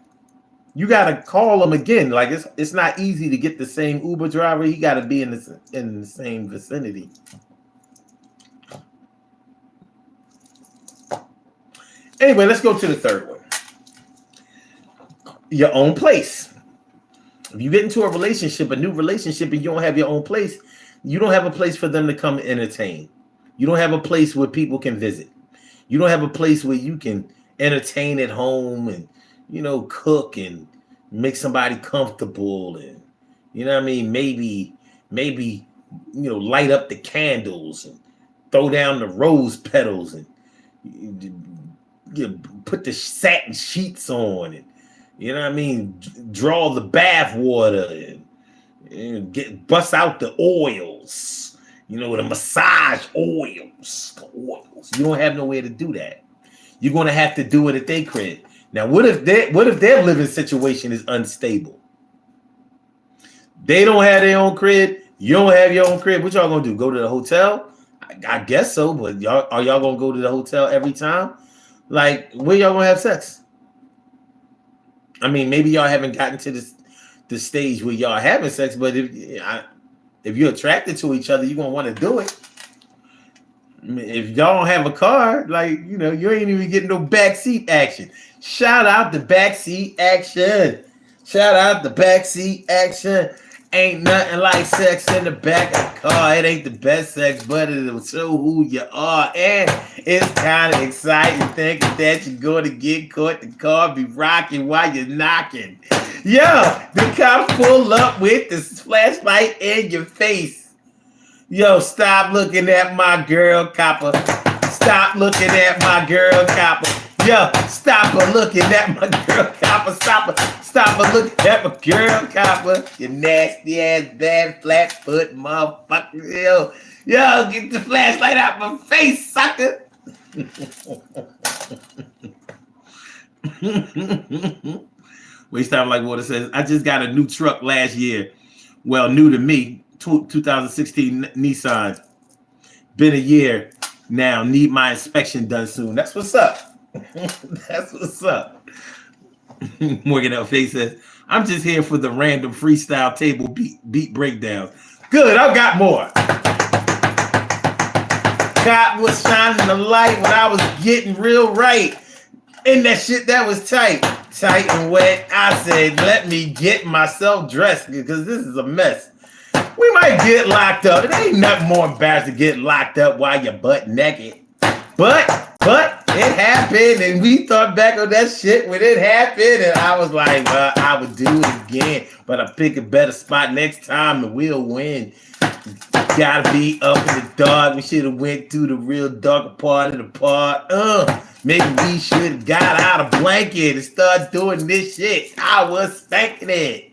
you gotta call them again. Like it's not easy to get the same Uber driver. He gotta be in the same vicinity. Anyway, let's go to the third one. Your own place. If you get into a new relationship, and you don't have your own place, you don't have a place for them to come entertain. You don't have a place where people can visit. You don't have a place where you can entertain at home and, cook and make somebody comfortable and, what I mean? Maybe, light up the candles and throw down the rose petals and put the satin sheets on and, draw the bath water and bust out the oils, the massage oils, You don't have nowhere to do that. You're going to have to do it at their crib. Now, what if their living situation is unstable? They don't have their own crib. You don't have your own crib. What y'all going to do? Go to the hotel? I guess so, but are y'all going to go to the hotel every time? Like, where y'all going to have sex? I mean, maybe y'all haven't gotten to the stage where y'all having sex, but if you're attracted to each other, you're going to want to do it. I mean, if y'all don't have a car, you ain't even getting no backseat action. Shout out the backseat action. Shout out the backseat action. Ain't nothing like sex in the back of the car. It ain't the best sex, but it'll show who you are. And it's kind of exciting thinking that you're going to get caught. The car be rocking while you're knocking. Yo, the cops pull up with the flashlight in your face. Yo, stop looking at my girl, copper. Stop looking at my girl, copper. Yo, stop her looking at my girl, copper. Stop her looking at my girl, copper. You nasty ass, bad, flat foot motherfucker. Yo, get the flashlight out my face, sucker. Waste time like water says, I just got a new truck last year. Well, new to me, 2016 Nissan. Been a year now. Need my inspection done soon. That's what's up. That's what's up. Morgan L. Face says, I'm just here for the random freestyle table beat breakdowns. Good, I've got more. God was shining the light when I was getting real right. And that shit that was tight and wet. I said, let me get myself dressed because this is a mess. We might get locked up. It ain't nothing more embarrassing to get locked up while you're butt naked. But it happened, and we thought back on that shit when it happened, and I was like, well, I would do it again, but I pick a better spot next time and we'll win. Gotta be up in the dark. We should have went to the real darker part of the park. Maybe we should have got out a blanket and started doing this shit. I was spanking it.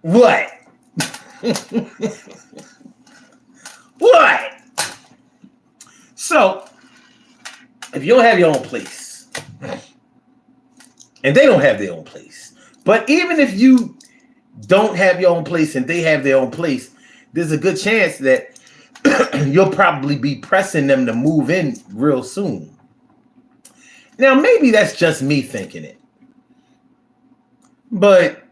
What? What? So, if you don't have your own place, and they don't have their own place, but even if you don't have your own place and they have their own place, there's a good chance that you'll probably be pressing them to move in real soon. Now, maybe that's just me thinking it, but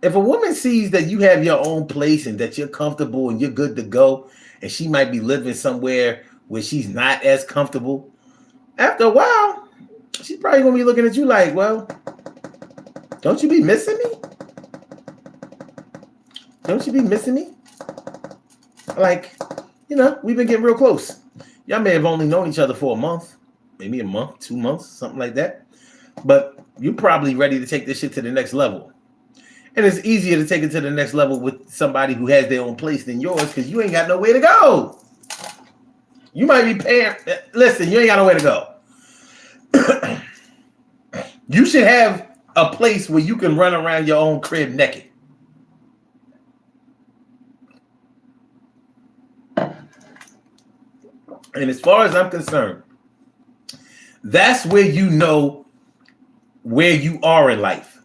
if a woman sees that you have your own place and that you're comfortable and you're good to go, and she might be living somewhere where she's not as comfortable, after a while, she's probably going to be looking at you like, well, don't you be missing me? Don't you be missing me? Like, we've been getting real close. Y'all may have only known each other for a month, maybe a month, 2 months, something like that. But you're probably ready to take this shit to the next level. And it's easier to take it to the next level with somebody who has their own place than yours because you ain't got nowhere to go. You might be paying. Listen, you ain't got nowhere to go. You should have a place where you can run around your own crib naked. And as far as I'm concerned, that's where you know where you are in life.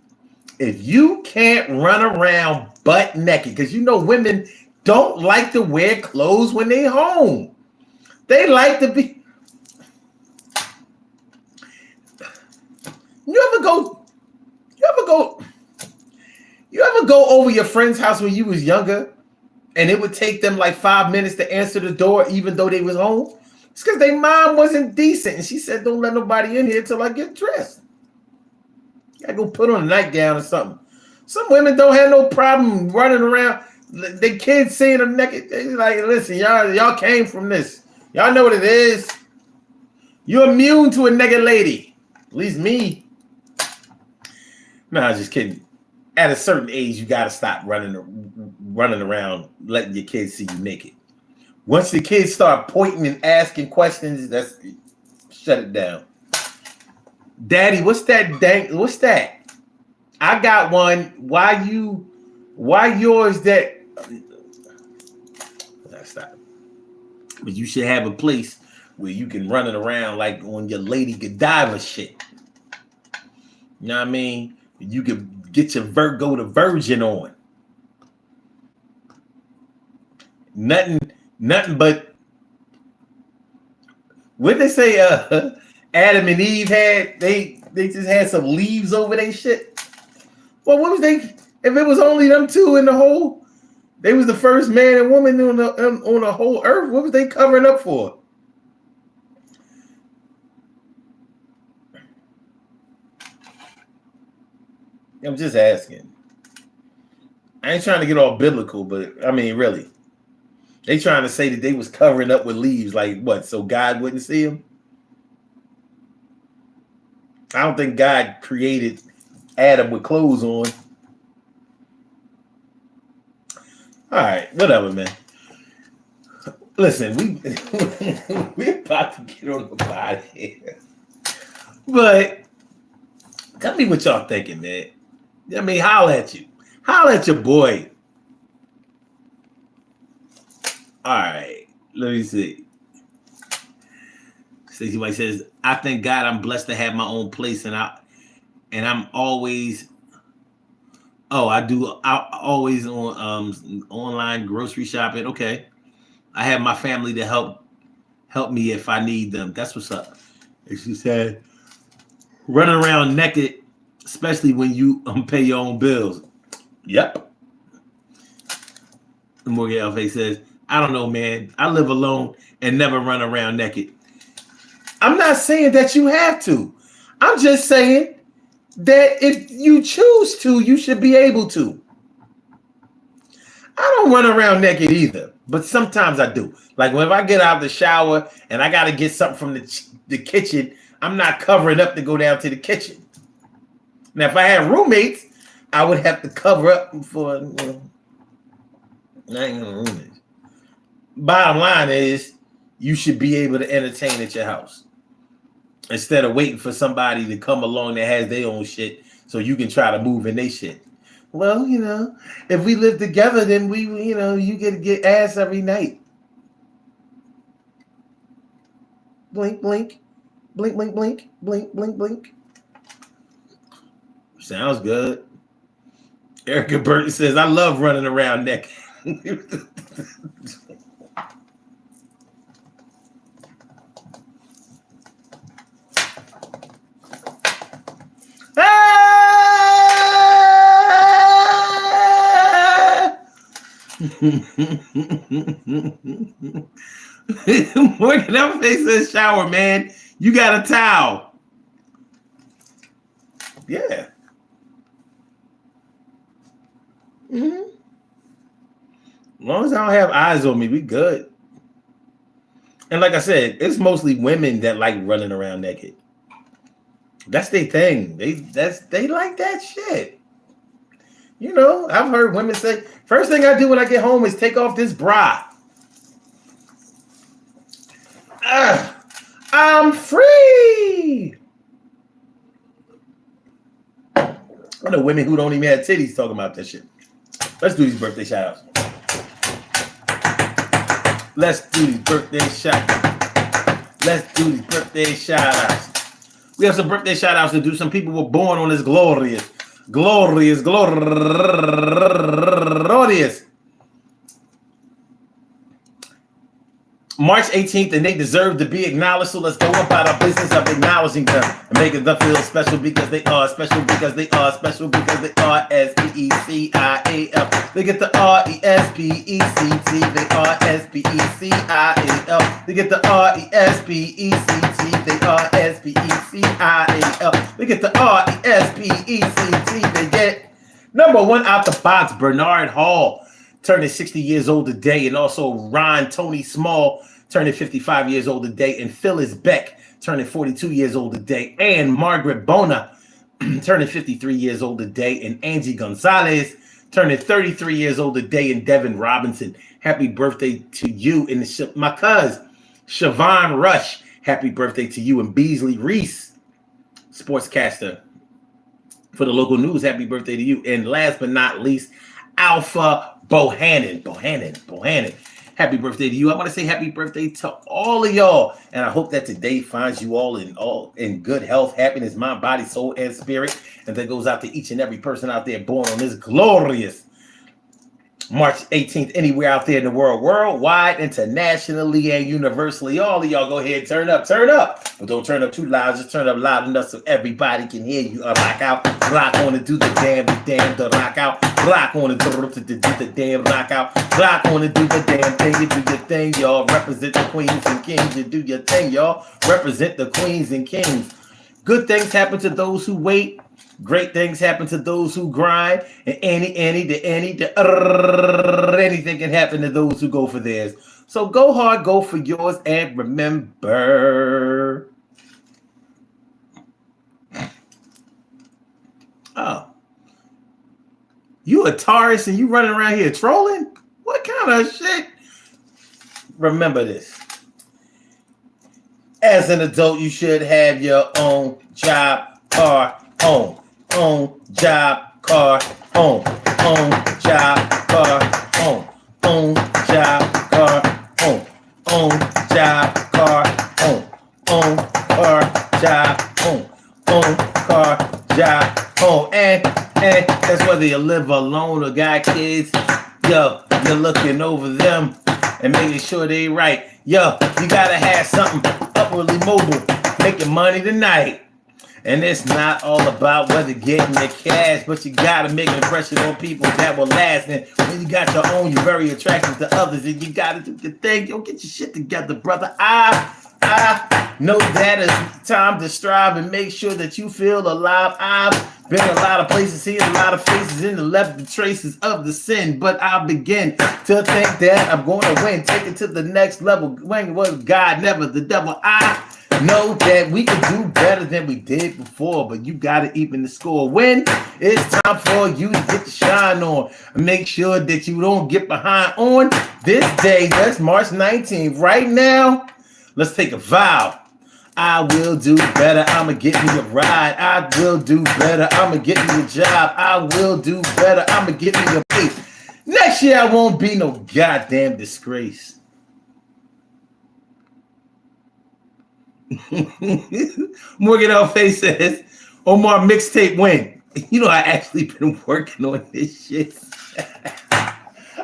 If you can't run around butt naked, because women don't like to wear clothes when they're home. They like to be. You ever go over your friend's house when you was younger, and it would take them like 5 minutes to answer the door, even though they was home? It's because their mom wasn't decent, and she said, "Don't let nobody in here till I get dressed." You gotta go put on a nightgown or something. Some women don't have no problem running around. The kids seeing them naked. They like, listen, y'all came from this. Y'all know what it is. You're immune to a naked lady. At least me. Nah, just kidding. At a certain age, you gotta stop running around letting your kids see you naked. Once the kids start pointing and asking questions, shut it down. Daddy, what's that? What's that? I got one. Why yours that? Stop. But you should have a place where you can run it around like on your Lady Godiva shit. You know what I mean? You could get your Virgo the Virgin on. Nothing but what they say Adam and Eve had, they just had some leaves over their shit. Well, what was they? If it was only them two in the whole, they was the first man and woman on the whole earth. What was they covering up for? I'm just asking. I ain't trying to get all biblical, but I mean, really, they trying to say that they was covering up with leaves, like what? So God wouldn't see them. I don't think God created Adam with clothes on. All right, whatever, man. Listen, we're about to get on the body here. But tell me what y'all thinking, man. I mean, holler at you. Holler at your boy. All right, let me see. Stacey White says, I thank God I'm blessed to have my own place, and I'm always I always on online grocery shopping. Okay. I have my family to help me if I need them. That's what's up. And she said, running around naked, especially when you pay your own bills. Yep. Morgan Elfay says, I don't know, man. I live alone and never run around naked. I'm not saying that you have to. I'm just saying that if you choose to, you should be able to. I don't run around naked either, but sometimes I do. Like when I get out of the shower and I got to get something from the kitchen, I'm not covering up to go down to the kitchen. Now, if I had roommates, I would have to cover up for, I ain't gonna roommates. Bottom line is, you should be able to entertain at your house instead of waiting for somebody to come along that has their own shit so you can try to move in their shit. Well, if we live together, then you get ass every night. Blink, blink, blink, blink, blink, blink, blink, blink. Sounds good. Erica Burton says, I love running around naked. Morgan Elfay says, shower, man. You got a towel. Yeah. Mm-hmm. As long as I don't have eyes on me, we good. And like I said, it's mostly women that like running around naked. That's their thing. They like that shit. I've heard women say, first thing I do when I get home is take off this bra. I'm free. I know women who don't even have titties talking about that shit. Let's do these birthday shout outs. Let's do these birthday shout outs. We have some birthday shout outs to do. Some people were born on this glorious March 18th, and they deserve to be acknowledged. So let's go about our business of acknowledging them and making them feel special because they are special because they are special because they are SPECIAL. They get the RESPECT. They are SPECIAL. They get the RESPECT. They are SPECIAL. They get the RESPECT. They get number one out the box, Bernard Hall, turning 60 years old today, and also Ron Tony Small turning 55 years old today, and Phyllis Beck turning 42 years old today, and Margaret Bona turning 53 years old today, and Angie Gonzalez turning 33 years old today, and Devin Robinson. Happy birthday to you. And my cousin, Siobhan Rush, happy birthday to you. And Beasley Reese, sportscaster for the local news, happy birthday to you. And last but not least, Alpha Bohannon. Happy birthday to you. I want to say happy birthday to all of y'all. And I hope that today finds you all in good health, happiness, mind, body, soul, and spirit. And that goes out to each and every person out there born on this glorious March 18th, anywhere out there in the world, worldwide, internationally, and universally. All of y'all go ahead, turn up. But don't turn up too loud. Just turn up loud enough so everybody can hear you. Rock out. Rock on and do the damn, the rock out. Rock on and do the damn rock out. Rock on and do the damn thing. You do your thing, y'all. Represent the queens and kings. You do your thing, y'all. Represent the queens and kings. Good things happen to those who wait. Great things happen to those who grind, and anything can happen to those who go for theirs. So go hard, go for yours, and remember, Oh, you a Taurus and you running around here trolling? What kind of shit? Remember this. As an adult, you should have your own job, car, home. Own job, car, home. Own job, car, home. Own job, car, home. Own job, car, home. Own car, job, home. Own car, job, home. And that's whether you live alone or got kids. Yo, you're looking over them and making sure they right. Yo, you gotta have something upwardly mobile, making money tonight. And it's not all about whether getting the cash, but you gotta make an impression on people that will last. And when you got your own, you're very attractive to others, and you gotta do the thing. Yo, get your shit together, brother. I know that it's time to strive and make sure that you feel alive. I've been a lot of places, seen a lot of faces, and left the traces of the sin. But I begin to think that I'm going to win, take it to the next level. When was God, never the devil. I know that we can do better than we did before, but you got to even the score. When it's time for you to get the shine on, make sure that you don't get behind on this day. That's March 19th. Right now, let's take a vow. I will do better. I'ma get me a ride. I will do better. I'ma get me a job. I will do better. I'ma get me a pay. Next year, I won't be no goddamn disgrace. Morgan L. Face says, Omar mixtape when? You know, I actually been working on this shit.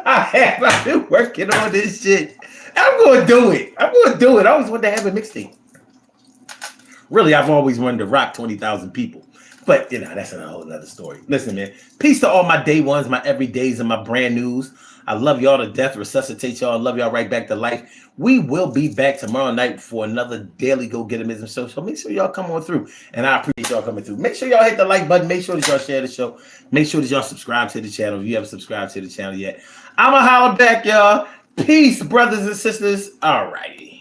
I've been working on this shit. I'm going to do it. I always wanted to have a mixtape. Really, I've always wanted to rock 20,000 people. But, you know, that's a whole other story. Listen, man. Peace to all my day ones, my everydays, and my brand news. I love y'all to death. Resuscitate y'all. I love y'all right back to life. We will be back tomorrow night for another daily Go Get 'Emism show. So make sure y'all come on through. And I appreciate y'all coming through. Make sure y'all hit the like button. Make sure that y'all share the show. Make sure that y'all subscribe to the channel if you haven't subscribed to the channel yet. I'm going to holler back, y'all. Peace, brothers and sisters. All righty.